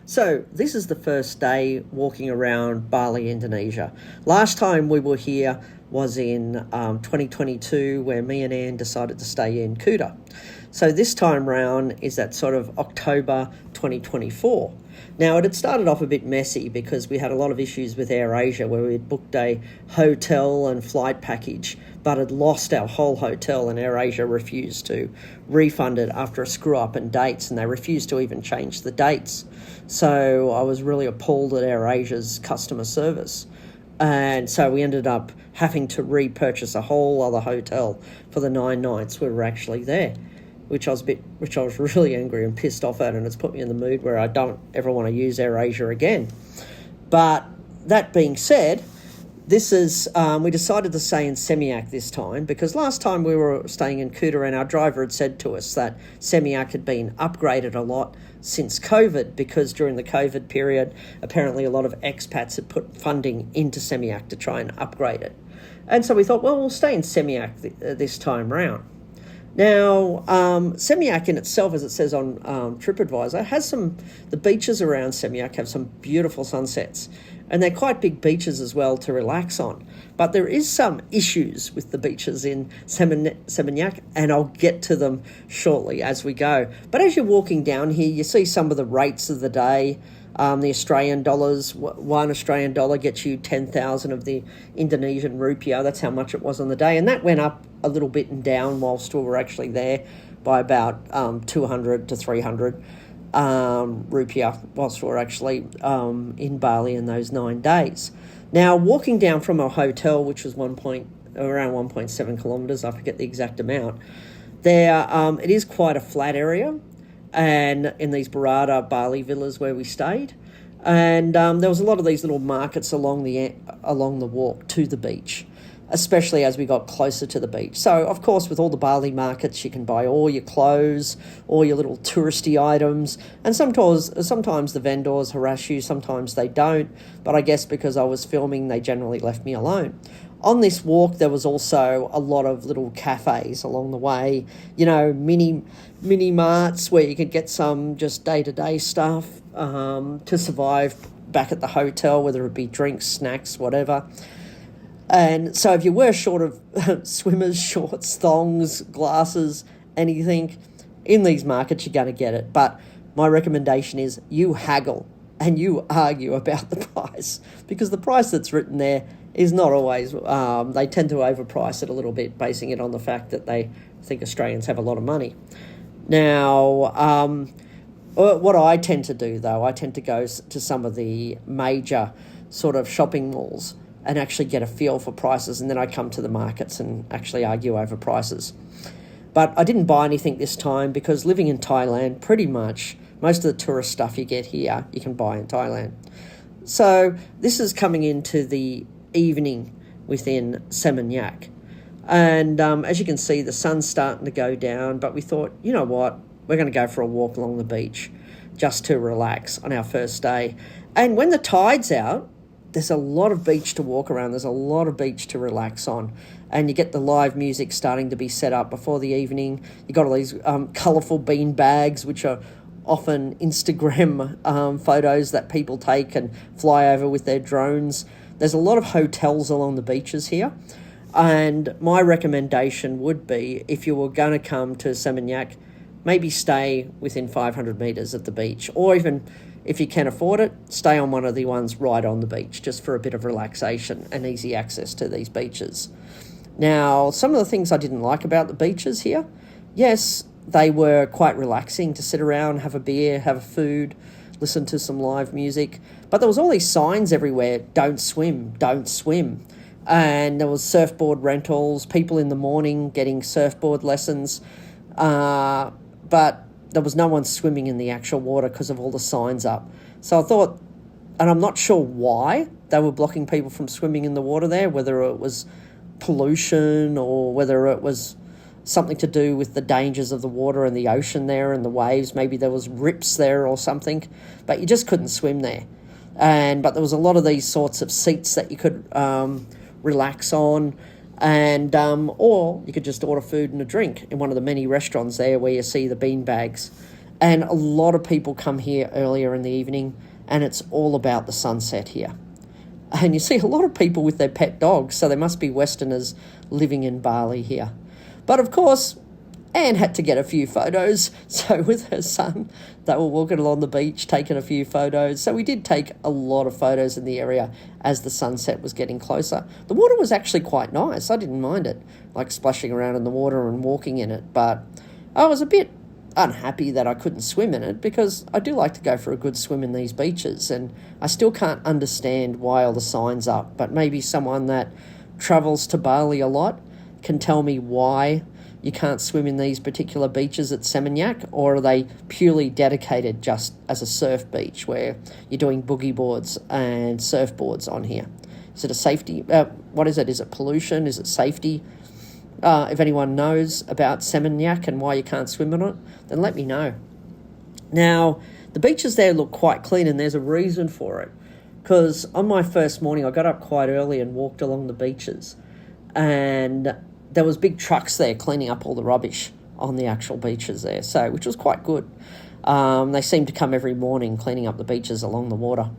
So this is the first day walking around Bali, Indonesia. Last time we were here was in 2022, where me and Anne decided to stay in Kuta. So this time round is that sort of October 2024. Now, it had started off a bit messy because we had a lot of issues with AirAsia, where we had booked a hotel and flight package but had lost our whole hotel, and AirAsia refused to refund it after a screw-up in dates, and they refused to even change the dates. So I was really appalled at AirAsia's customer service. And so we ended up having to repurchase a whole other hotel for the 9 nights we were actually there, which I was really angry and pissed off at, and it's put me in the mood where I don't ever want to use AirAsia again. But that being said, we decided to stay in Seminyak this time because last time we were staying in Kuta and our driver had said to us that Seminyak had been upgraded a lot since COVID, because during the COVID period, apparently a lot of expats had put funding into Seminyak to try and upgrade it. And so we thought, well, we'll stay in Seminyak this time round. Now, Seminyak in itself, as it says on TripAdvisor, has the beaches around Seminyak have some beautiful sunsets. And they're quite big beaches as well to relax on. But there is some issues with the beaches in Seminyak, and I'll get to them shortly as we go. But as you're walking down here, you see some of the rates of the day. The Australian dollars, $1 Australian dollar gets you 10,000 of the Indonesian rupiah. That's how much it was on the day. And that went up a little bit and down whilst we were actually there by about 200 to 300 rupiah whilst we were actually in Bali in those 9 days. Now, walking down from a hotel, which was around 1.7 kilometres, I forget the exact amount, it is quite a flat area, and in these Barada Bali villas where we stayed, and there was a lot of these little markets along the walk to the beach, especially as we got closer to the beach. So, of course, with all the Bali markets, you can buy all your clothes, all your little touristy items, and sometimes the vendors harass you, sometimes they don't, but I guess because I was filming, they generally left me alone. On this walk, there was also a lot of little cafes along the way, mini marts where you could get some just day-to-day stuff to survive back at the hotel, whether it be drinks, snacks, whatever. And so if you wear short of swimmers, shorts, thongs, glasses, anything, in these markets, you're going to get it. But my recommendation is you haggle and you argue about the price, because the price that's written there is not always, they tend to overprice it a little bit, basing it on the fact that they think Australians have a lot of money. Now, what I tend to do, though, I tend to go to some of the major sort of shopping malls and actually get a feel for prices, and then I come to the markets and actually argue over prices. But I didn't buy anything this time because living in Thailand, pretty much most of the tourist stuff you get here, you can buy in Thailand. So this is coming into the evening within Seminyak. And as you can see, the sun's starting to go down, but we thought, you know what, we're going to go for a walk along the beach just to relax on our first day. And when the tide's out, there's a lot of beach to walk around. There's a lot of beach to relax on. And you get the live music starting to be set up before the evening. You got all these colourful bean bags, which are often Instagram photos that people take and fly over with their drones. There's a lot of hotels along the beaches here. And my recommendation would be, if you were going to come to Seminyak, maybe stay within 500 metres of the beach, or even if you can afford it, stay on one of the ones right on the beach, just for a bit of relaxation and easy access to these beaches. Now, some of the things I didn't like about the beaches here, yes, they were quite relaxing to sit around, have a beer, have a food, listen to some live music, but there was all these signs everywhere, don't swim, don't swim. And there was surfboard rentals, people in the morning getting surfboard lessons, but there was no one swimming in the actual water because of all the signs up. So I thought, and I'm not sure why they were blocking people from swimming in the water there, whether it was pollution or whether it was something to do with the dangers of the water and the ocean there and the waves. Maybe there was rips there or something, but you just couldn't swim there. But there was a lot of these sorts of seats that you could relax on, and or you could just order food and a drink in one of the many restaurants there where you see the bean bags. And a lot of people come here earlier in the evening, and it's all about the sunset here. And you see a lot of people with their pet dogs, so there must be Westerners living in Bali here. But of course, Anne had to get a few photos. So with her son, they were walking along the beach, taking a few photos. So we did take a lot of photos in the area as the sunset was getting closer. The water was actually quite nice. I didn't mind it, like splashing around in the water and walking in it. But I was a bit unhappy that I couldn't swim in it, because I do like to go for a good swim in these beaches, and I still can't understand why all the signs up, but maybe someone that travels to Bali a lot can tell me why you can't swim in these particular beaches at Seminyak, or are they purely dedicated just as a surf beach where you're doing boogie boards and surfboards on here? Is it a safety? What is it? Is it pollution? Is it safety? If anyone knows about Seminyak and why you can't swim in it, then let me know. Now, the beaches there look quite clean, and there's a reason for it. Because on my first morning, I got up quite early and walked along the beaches, and there was big trucks there cleaning up all the rubbish on the actual beaches there, so which was quite good. They seem to come every morning cleaning up the beaches along the water.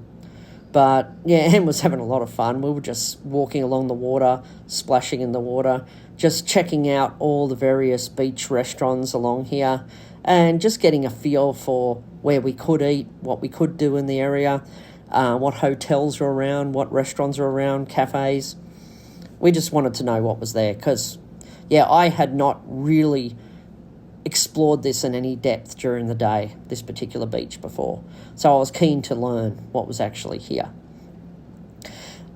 But yeah, Anne was having a lot of fun. We were just walking along the water, splashing in the water, just checking out all the various beach restaurants along here, and just getting a feel for where we could eat, what we could do in the area, what hotels are around, what restaurants are around, cafes. We just wanted to know what was there, because, yeah, I had not really explored this in any depth during the day, this particular beach before. So I was keen to learn what was actually here.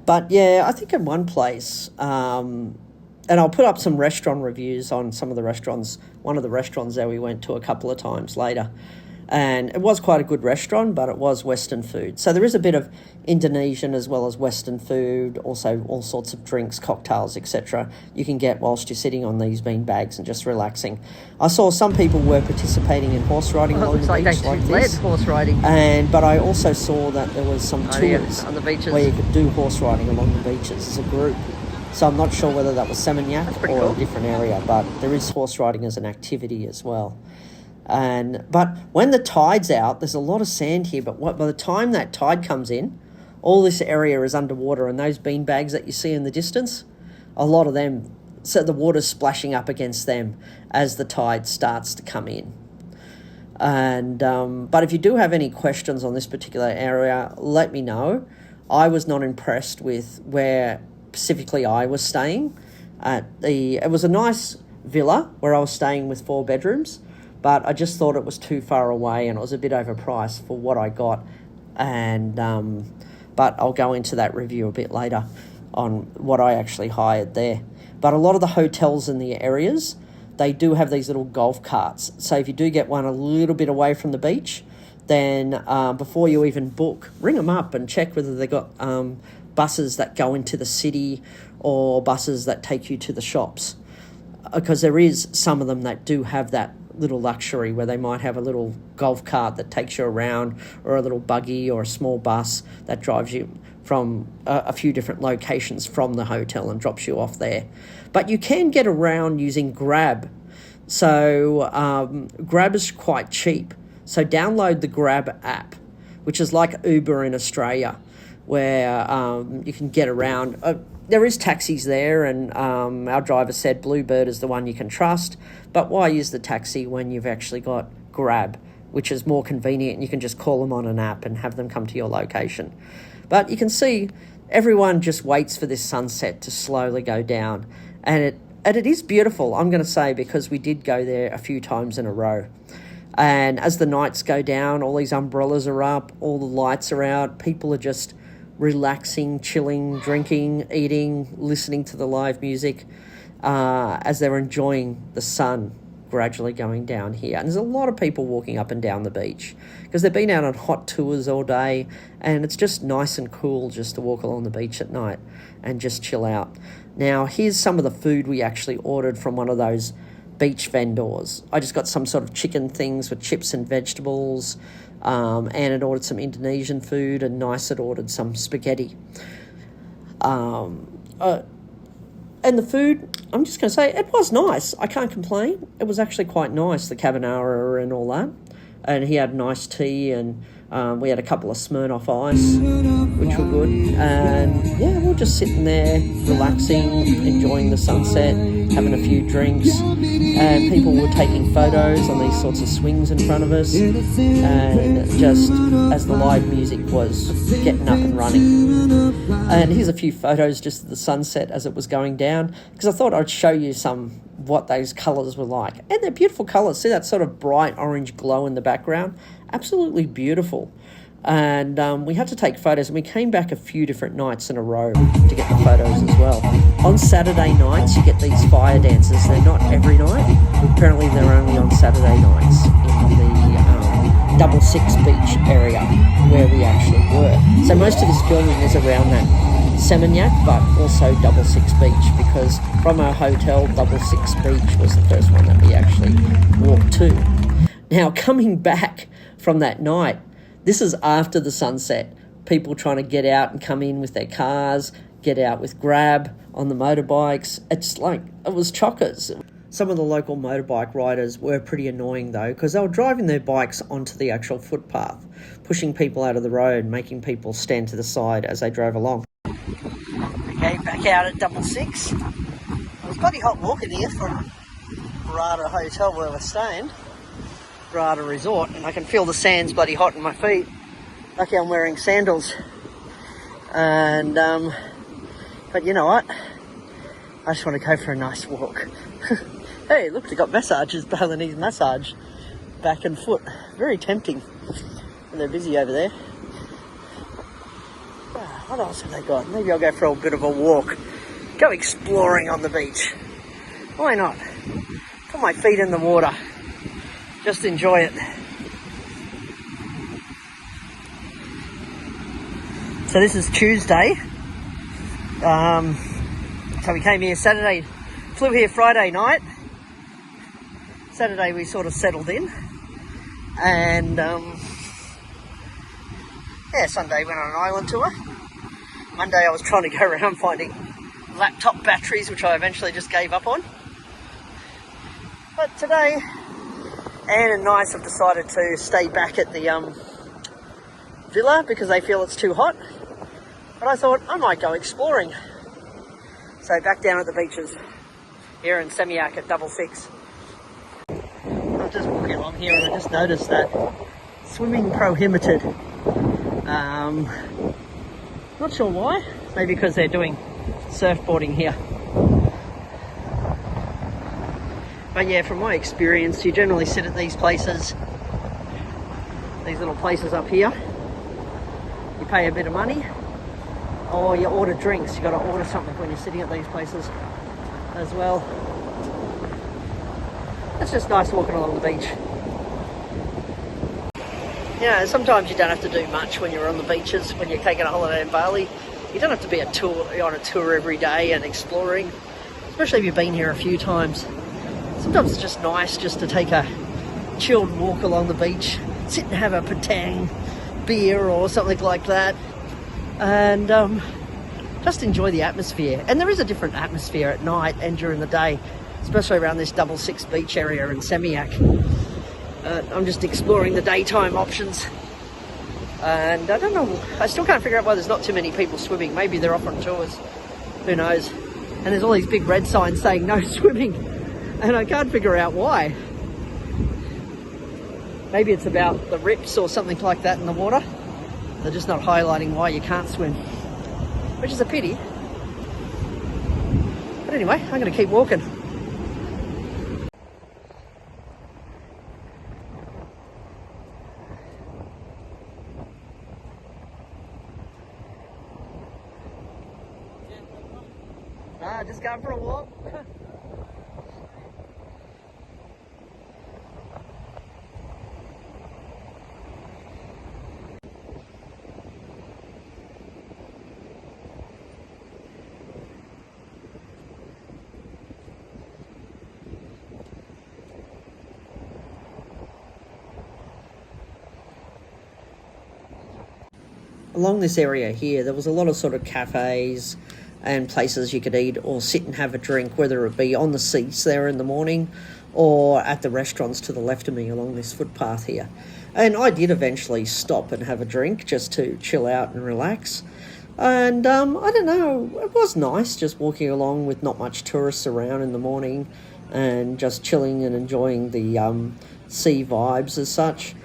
But yeah, I think in one place, and I'll put up some restaurant reviews on some of the restaurants, one of the restaurants that we went to a couple of times later. And it was quite a good restaurant, but it was Western food. So there is a bit of Indonesian as well as Western food, also all sorts of drinks, cocktails, etc. you can get whilst you're sitting on these bean bags and just relaxing. I saw some people were participating in horse riding along the beach like this. Horse riding. But I also saw that there was some tours on the beaches where you could do horse riding along the beaches as a group. So I'm not sure whether that was Seminyak or cool. a different area, but there is horse riding as an activity as well. But when the tide's out, there's a lot of sand here, but by the time that tide comes in, all this area is underwater, and those bean bags that you see in the distance, a lot of them, so the water's splashing up against them as the tide starts to come in. But if you do have any questions on this particular area, let me know. I was not impressed with where specifically I was staying. It was a nice villa where I was staying with 4 bedrooms, but I just thought it was too far away and it was a bit overpriced for what I got. But I'll go into that review a bit later on what I actually hired there. But a lot of the hotels in the areas, they do have these little golf carts. So if you do get one a little bit away from the beach, then before you even book, ring them up and check whether they got buses that go into the city or buses that take you to the shops. Because there is some of them that do have that little luxury where they might have a little golf cart that takes you around, or a little buggy or a small bus that drives you from a few different locations from the hotel and drops you off there. But you can get around using Grab. So Grab is quite cheap. So download the Grab app, which is like Uber in Australia, where you can get around. There is taxis there, and our driver said Bluebird is the one you can trust. But why use the taxi when you've actually got Grab, which is more convenient, and you can just call them on an app and have them come to your location. But you can see everyone just waits for this sunset to slowly go down. And it is beautiful, I'm going to say, because we did go there a few times in a row. And as the nights go down, all these umbrellas are up, all the lights are out, people are just relaxing, chilling, drinking, eating, listening to the live music as they're enjoying the sun gradually going down here. And there's a lot of people walking up and down the beach because they've been out on hot tours all day, and it's just nice and cool just to walk along the beach at night and just chill out. Now, here's some of the food we actually ordered from one of those beach vendors. I just got some sort of chicken things with chips and vegetables. Anne had ordered some Indonesian food, and Nice had ordered some spaghetti. And the food, I'm just going to say, it was nice. I can't complain. It was actually quite nice, the carbonara and all that. and he had nice tea, and we had a couple of Smirnoff Ice, which were good. And yeah, we were just sitting there, relaxing, enjoying the sunset, having a few drinks, and people were taking photos on these sorts of swings in front of us, and just as the live music was getting up and running. And here's a few photos just of the sunset as it was going down, because I thought I'd show you what those colours were like. And they're beautiful colours. See that sort of bright orange glow in the background? Absolutely beautiful. And we had to take photos, and we came back a few different nights in a row to get the photos as well. On Saturday nights, you get these fire dances. They're not every night. Apparently, they're only on Saturday nights in the Double Six Beach area where we actually were. So most of this filming is around that Seminyak, but also Double Six Beach, because from our hotel, Double Six Beach was the first one that we actually walked to. Now, coming back from that night, this is after the sunset. People trying to get out and come in with their cars, get out with Grab on the motorbikes. It's like, it was chockers. Some of the local motorbike riders were pretty annoying though, because they were driving their bikes onto the actual footpath, pushing people out of the road, making people stand to the side as they drove along. Okay, back out at Double Six. It was bloody hot walking here from Rada Hotel where we're staying. Rada Resort, and I can feel the sand's bloody hot in my feet. Lucky I'm wearing sandals. And but you know what? I just want to go for a nice walk. Hey, look, they got massages, Balinese massage, back and foot. Very tempting. And they're busy over there. What else have they got? Maybe I'll go for a bit of a walk. Go exploring on the beach. Why not? Put my feet in the water. Just enjoy it. So this is Tuesday. So we came here Saturday, flew here Friday night. Saturday we sort of settled in. And yeah, Sunday went on an island tour. Monday I was trying to go around finding laptop batteries, which I eventually just gave up on. But today, Anne and Nice have decided to stay back at the villa because they feel it's too hot. But I thought I might go exploring. So back down at the beaches here in Seminyak at Double Six. I was just walking along here and I just noticed that swimming prohibited. Not sure why. Maybe because they're doing surfboarding here. But yeah, from my experience, you generally sit at these places, these little places up here. You pay a bit of money, or you order drinks. You got to order something when you're sitting at these places as well. It's just nice walking along the beach. Yeah, sometimes you don't have to do much when you're on the beaches, when you're taking a holiday in Bali. You don't have to be on a tour every day and exploring, especially if you've been here a few times. Sometimes it's just nice just to take a chilled walk along the beach, sit and have a patang beer or something like that, and just enjoy the atmosphere. And there is a different atmosphere at night and during the day, especially around this Double Six Beach area in Seminyak. I'm just exploring the daytime options, and I don't know, I still can't figure out why there's not too many people swimming. Maybe they're off on tours, who knows. And there's all these big red signs saying no swimming, and I can't figure out why. Maybe it's about the rips or something like that in the water. They're just not highlighting why you can't swim, which is a pity. But anyway, I'm going to keep walking. Just going for a walk. Along this area here, there was a lot of sort of cafes and places you could eat or sit and have a drink, whether it be on the seats there in the morning or at the restaurants to the left of me along this footpath here. And I did eventually stop and have a drink just to chill out and relax. And I don't know, it was nice just walking along with not much tourists around in the morning and just chilling and enjoying the sea vibes as such.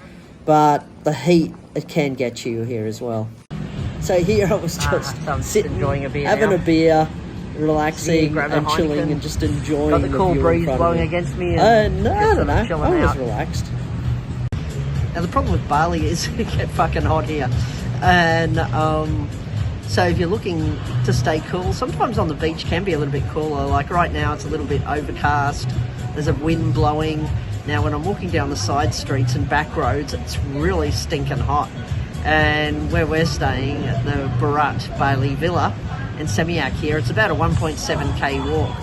But the heat, it can get you here as well. So here I was just sitting, enjoying a beer, having now. A beer, relaxing Yeah, and chilling and just enjoying got the cool view breeze in front blowing of me. against me. And I don't know, I was out. relaxed. Now the problem with Bali is it get fucking hot here, and so if you're looking to stay cool, sometimes on the beach can be a little bit cooler. Like right now it's a little bit overcast, there's a wind blowing. Now when I'm walking down the side streets and back roads, it's really stinking hot. And where we're staying at the Bharat Bali Villa in Seminyak here, it's about a 1.7k walk.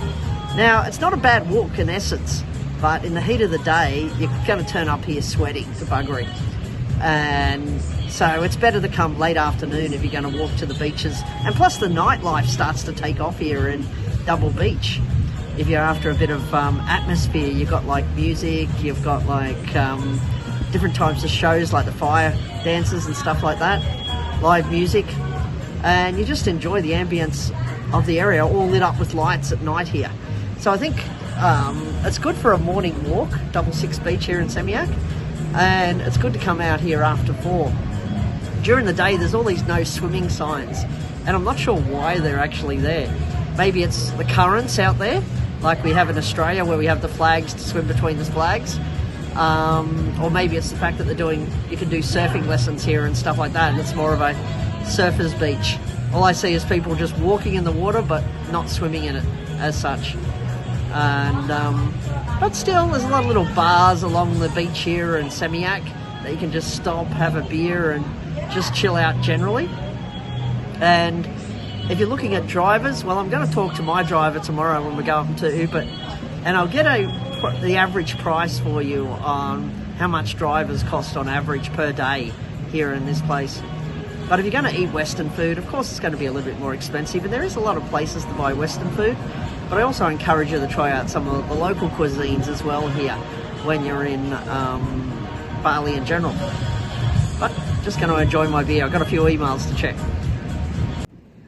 Now it's not a bad walk in essence, but in the heat of the day you're going to turn up here sweating to buggery. And so it's better to come late afternoon if you're going to walk to the beaches. And plus the nightlife starts to take off here in Double Beach. If you're after a bit of atmosphere, you've got like music, you've got like different types of shows like the fire dances and stuff like that, live music, and you just enjoy the ambience of the area, all lit up with lights at night here. So I think it's good for a morning walk, Double Six Beach here in Seminyak, and it's good to come out here after 4. During the day there's all these no swimming signs, and I'm not sure why they're actually there. Maybe it's the currents out there, like we have in Australia where we have the flags to swim between the flags. Or maybe it's the fact that you can do surfing lessons here and stuff like that, and it's more of a surfer's beach. All I see is people just walking in the water but not swimming in it as such. And but still there's a lot of little bars along the beach here in Seminyak that you can just stop, have a beer and just chill out generally. And if you're looking at drivers, well, I'm going to talk to my driver tomorrow when we go up to Uber, and I'll get the average price for you on how much drivers cost on average per day here in this place. But if you're going to eat Western food, of course it's going to be a little bit more expensive, and there is a lot of places to buy Western food, but I also encourage you to try out some of the local cuisines as well here when you're in Bali in general. But just going to enjoy my beer. I've got a few emails to check.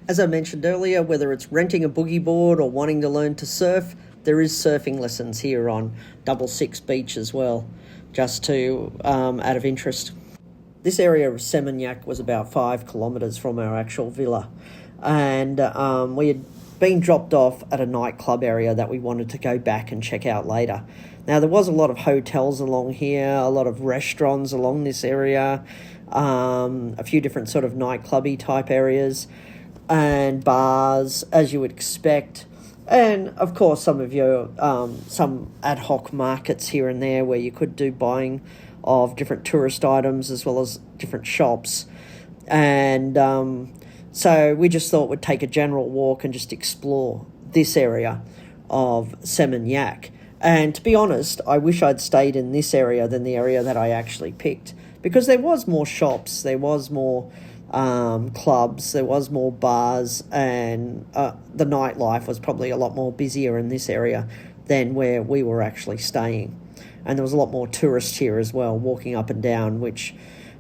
As I mentioned earlier, whether it's renting a boogie board or wanting to learn to surf, there is surfing lessons here on Double Six Beach as well, just to out of interest. This area of Seminyak was about 5 kilometres from our actual villa, and we had been dropped off at a nightclub area that we wanted to go back and check out later. Now there was a lot of hotels along here, a lot of restaurants along this area, a few different sort of nightclubby type areas, and bars, as you would expect, and of course some of your some ad hoc markets here and there where you could do buying of different tourist items as well as different shops. And so we just thought we'd take a general walk and just explore this area of Seminyak. And to be honest, I wish I'd stayed in this area than the area that I actually picked, because there was more shops, there was more clubs, there was more bars, and the nightlife was probably a lot more busier in this area than where we were actually staying. And there was a lot more tourists here as well, walking up and down, which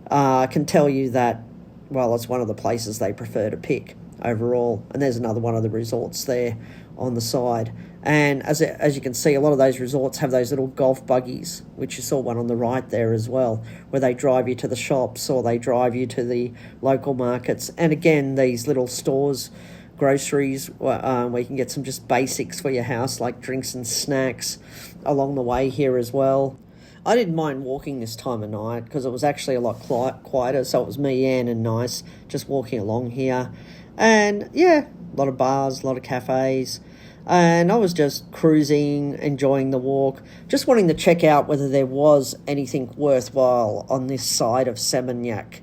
can tell you that, well, it's one of the places they prefer to pick overall. And there's another one of the resorts there on the side. And as you can see, a lot of those resorts have those little golf buggies, which you saw one on the right there as well, where they drive you to the shops or they drive you to the local markets. And again, these little stores, groceries, where you can get some just basics for your house, like drinks and snacks along the way here as well. I didn't mind walking this time of night because it was actually a lot quieter, so it was me, Anne, and Nice just walking along here. And yeah, a lot of bars, a lot of cafes. And I was just cruising, enjoying the walk, just wanting to check out whether there was anything worthwhile on this side of Seminyak.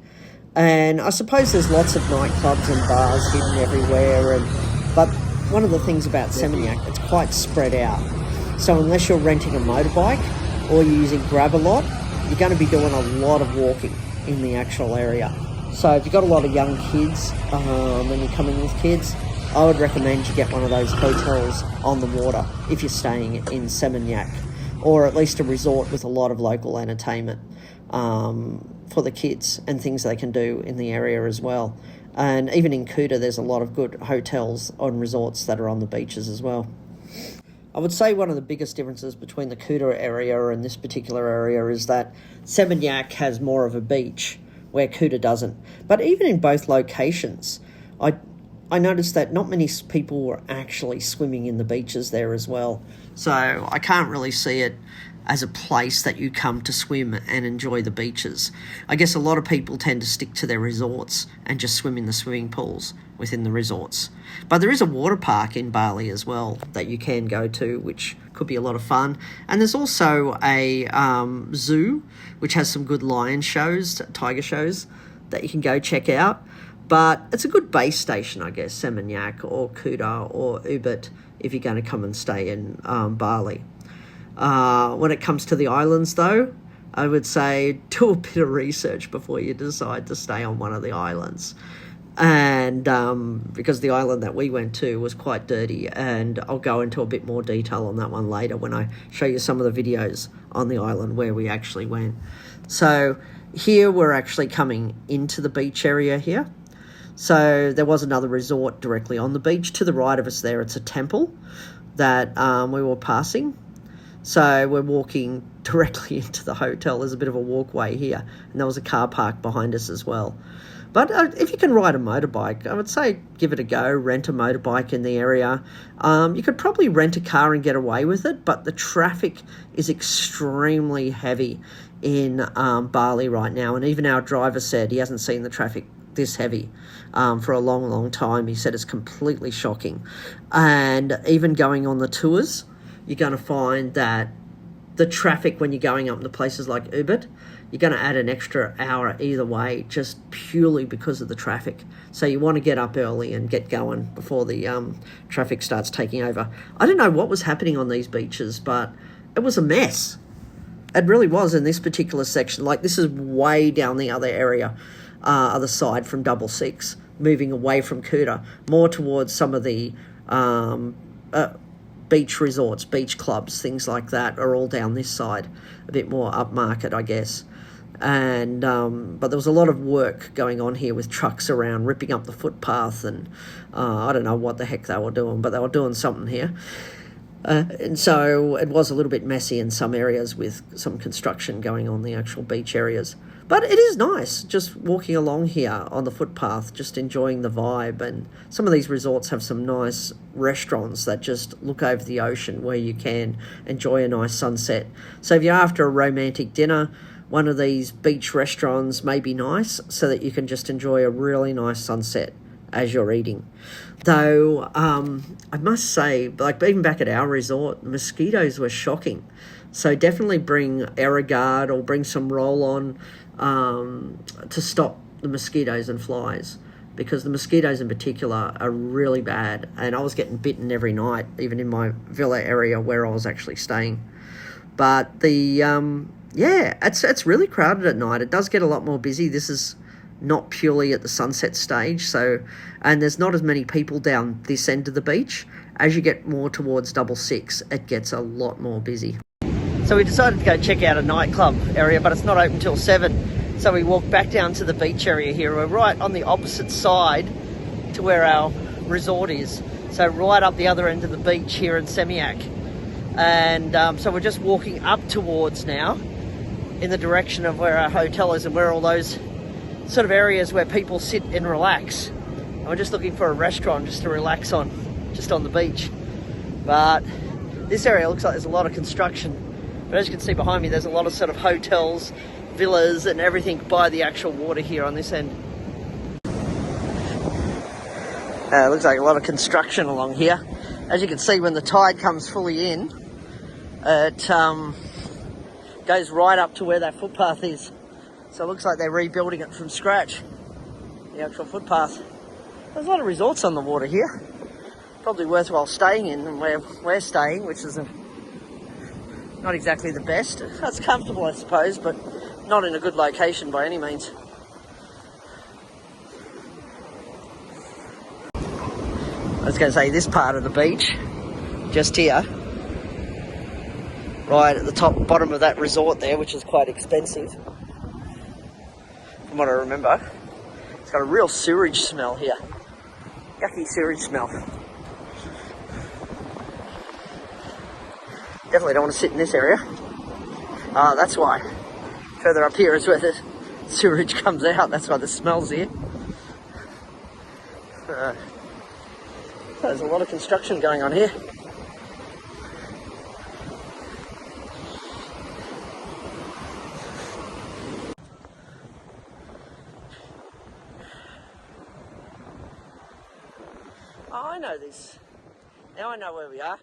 And I suppose there's lots of nightclubs and bars hidden everywhere, but one of the things about Seminyak, it's quite spread out. So unless you're renting a motorbike or you're using Grab-a-Lot, you're going to be doing a lot of walking in the actual area. So if you've got a lot of young kids, and you're coming with kids, I would recommend you get one of those hotels on the water if you're staying in Seminyak. or at least a resort with a lot of local entertainment for the kids and things they can do in the area as well. And even in Kuta, there's a lot of good hotels and resorts that are on the beaches as well. I would say one of the biggest differences between the Kuta area and this particular area is that Seminyak has more of a beach where Kuta doesn't. But even in both locations, I noticed that not many people were actually swimming in the beaches there as well. So I can't really see it as a place that you come to swim and enjoy the beaches. I guess a lot of people tend to stick to their resorts and just swim in the swimming pools within the resorts. But there is a water park in Bali as well that you can go to, which could be a lot of fun. And there's also a zoo, which has some good lion shows, tiger shows, that you can go check out. But it's a good base station, I guess, Seminyak or Kuta or Ubud, if you're going to come and stay in Bali. When it comes to the islands, though, I would say do a bit of research before you decide to stay on one of the islands. And because the island that we went to was quite dirty, and I'll go into a bit more detail on that one later when I show you some of the videos on the island where we actually went. So here we're actually coming into the beach area here. So there was another resort directly on the beach. To the right of us there, it's a temple that we were passing. So we're walking directly into the hotel. There's a bit of a walkway here, and there was a car park behind us as well. But if you can ride a motorbike, I would say give it a go. Rent a motorbike in the area. You could probably rent a car and get away with it, but the traffic is extremely heavy in Bali right now. And even our driver said he hasn't seen the traffic this heavy for a long, long time. He said it's completely shocking. And even going on the tours, you're going to find that the traffic when you're going up to places like Ubud, you're going to add an extra hour either way, just purely because of the traffic. So you want to get up early and get going before the traffic starts taking over. I don't know what was happening on these beaches, but it was a mess. It really was in this particular section. Like, this is way down the other area, other side from 66, moving away from Kuta, more towards some of the beach resorts, beach clubs, things like that are all down this side, a bit more upmarket, I guess. And but there was a lot of work going on here with trucks around, ripping up the footpath, and I don't know what the heck they were doing, but they were doing something here. And so it was a little bit messy in some areas with some construction going on the actual beach areas. But it is nice just walking along here on the footpath, just enjoying the vibe. And some of these resorts have some nice restaurants that just look over the ocean where you can enjoy a nice sunset. So if you're after a romantic dinner, one of these beach restaurants may be nice so that you can just enjoy a really nice sunset as you're eating. Though I must say, like even back at our resort, mosquitoes were shocking. So definitely bring Aerogard or bring some roll-on to stop the mosquitoes and flies, because the mosquitoes in particular are really bad, and I was getting bitten every night, even in my villa area where I was actually staying. But the it's really crowded at night. It does get a lot more busy. This is not purely at the sunset stage, and there's not as many people down this end of the beach. As you get more towards 66, it gets a lot more busy. So we decided to go check out a nightclub area, but it's not open till 7. So we walked back down to the beach area here. We're right on the opposite side to where our resort is. So right up the other end of the beach here in Seminyak. And so we're just walking up towards now in the direction of where our hotel is and where all those sort of areas where people sit and relax. And we're just looking for a restaurant just to relax on, just on the beach. But this area looks like there's a lot of construction. But as you can see behind me, there's a lot of sort of hotels, villas and everything by the actual water here on this end. It looks like a lot of construction along here. As you can see, when the tide comes fully in, it goes right up to where that footpath is. So it looks like they're rebuilding it from scratch, the actual footpath. There's a lot of resorts on the water here. Probably worthwhile staying in, and where we're staying, which is not exactly the best. It's comfortable, I suppose, but not in a good location by any means. I was going to say, this part of the beach, just here, right at the top bottom of that resort there, which is quite expensive, from what I remember. It's got a real sewage smell here. Yucky sewage smell. Definitely don't want to sit in this area. That's why. Further up here is where the sewage comes out. That's why the smell's here. There's a lot of construction going on here. Oh, I know this. Now I know where we are.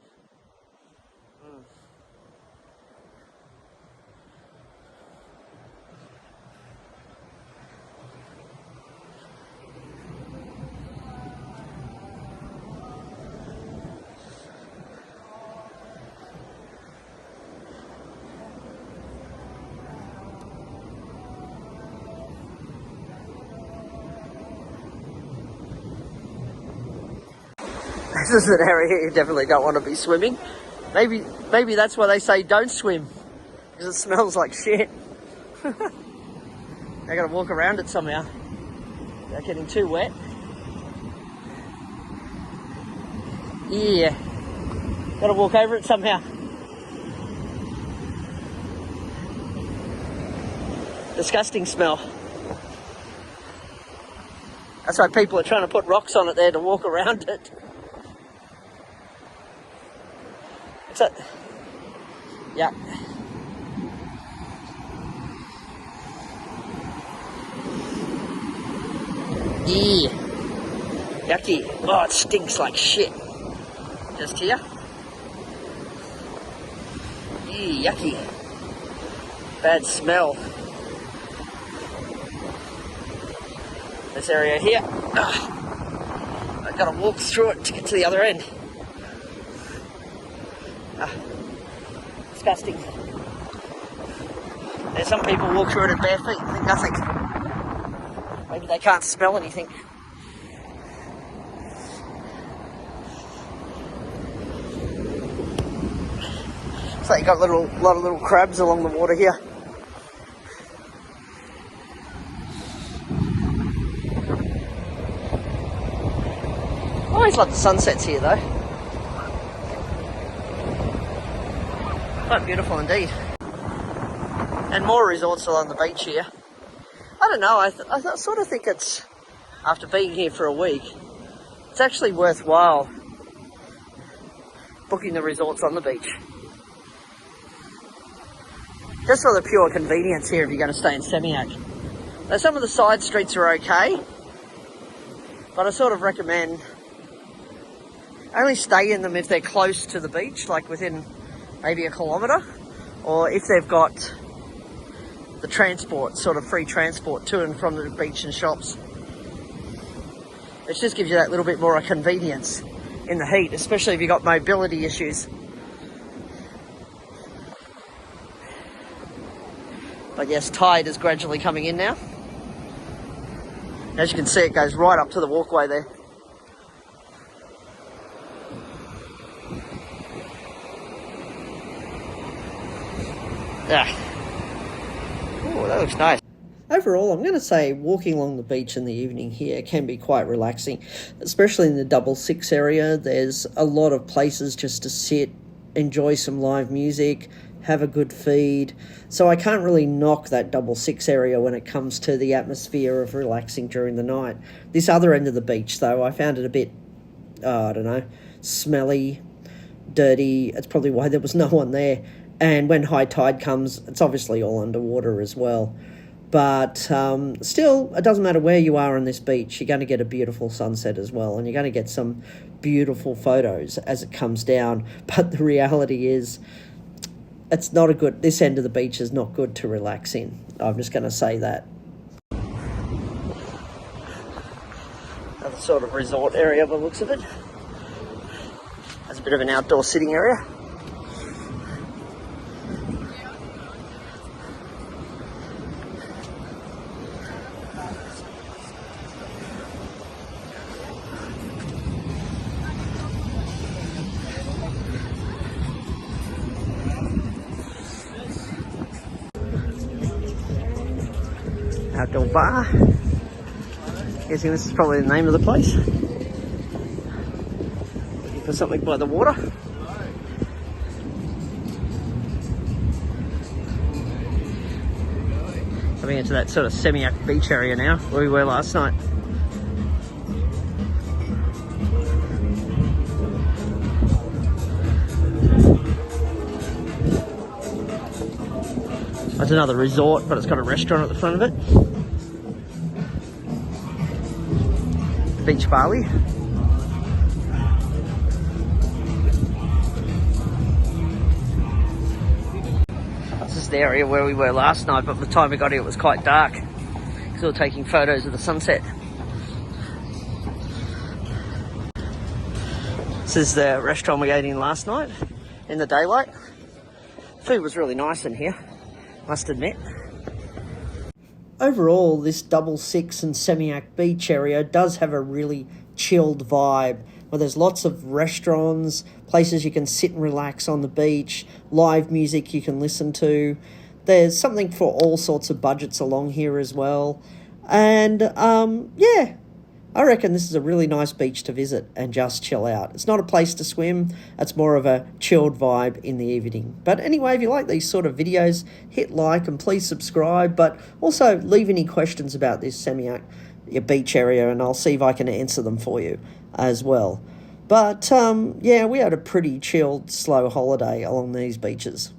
This is an area you definitely don't want to be swimming. Maybe that's why they say don't swim, because it smells like shit. They gotta walk around it somehow without getting too wet. Yeah, gotta walk over it somehow. Disgusting smell. That's why people are trying to put rocks on it there to walk around it. What's that? Yeah. Yeah. Yucky. Oh, it stinks like shit. Just here. Yeah, yucky. Bad smell. This area here. I've got to walk through it to get to the other end. Disgusting. There's some people walk through it in bare feet and think nothing. Maybe they can't smell anything. So you got a lot of little crabs along the water here. I always love the sunsets here though. Quite beautiful indeed. And more resorts along the beach here. I don't know, I sort of think it's, after being here for a week, it's actually worthwhile booking the resorts on the beach. Just for the pure convenience here if you're going to stay in Seminyak. Now some of the side streets are okay, but I sort of recommend only stay in them if they're close to the beach, like within maybe a kilometre, or if they've got the transport, sort of free transport to and from the beach and shops. It just gives you that little bit more convenience in the heat, especially if you've got mobility issues. But yes, tide is gradually coming in now. As you can see, it goes right up to the walkway there. Oh, that looks nice. Overall, I'm going to say walking along the beach in the evening here can be quite relaxing, especially in the 6 area. There's a lot of places just to sit, enjoy some live music, have a good feed. So I can't really knock that 6 area when it comes to the atmosphere of relaxing during the night. This other end of the beach, though, I found it a bit, I don't know, smelly, dirty. It's probably why there was no one there. And when high tide comes, it's obviously all underwater as well. But still, it doesn't matter where you are on this beach, you're going to get a beautiful sunset as well. And you're going to get some beautiful photos as it comes down. But the reality is, it's not a good, this end of the beach is not good to relax in. I'm just going to say that. Another sort of resort area by the looks of it. Has a bit of an outdoor sitting area. Little bar. Guessing this is probably the name of the place. Looking for something by the water. Coming into that sort of Seminyak beach area now, where we were last night. That's another resort, but it's got a restaurant at the front of it. Beach Bali. This is the area where we were last night, but by the time we got here it was quite dark because we were taking photos of the sunset. This is the restaurant we ate in last night in the daylight. Food was really nice in here, must admit. Overall, this Double Six and Seminyak Beach area does have a really chilled vibe, where there's lots of restaurants, places you can sit and relax on the beach, live music you can listen to. There's something for all sorts of budgets along here as well. And yeah, I reckon this is a really nice beach to visit and just chill out. It's not a place to swim, it's more of a chilled vibe in the evening. But anyway, if you like these sort of videos, hit like and please subscribe, but also leave any questions about this Seminyak beach area and I'll see if I can answer them for you as well. But yeah, we had a pretty chilled, slow holiday along these beaches.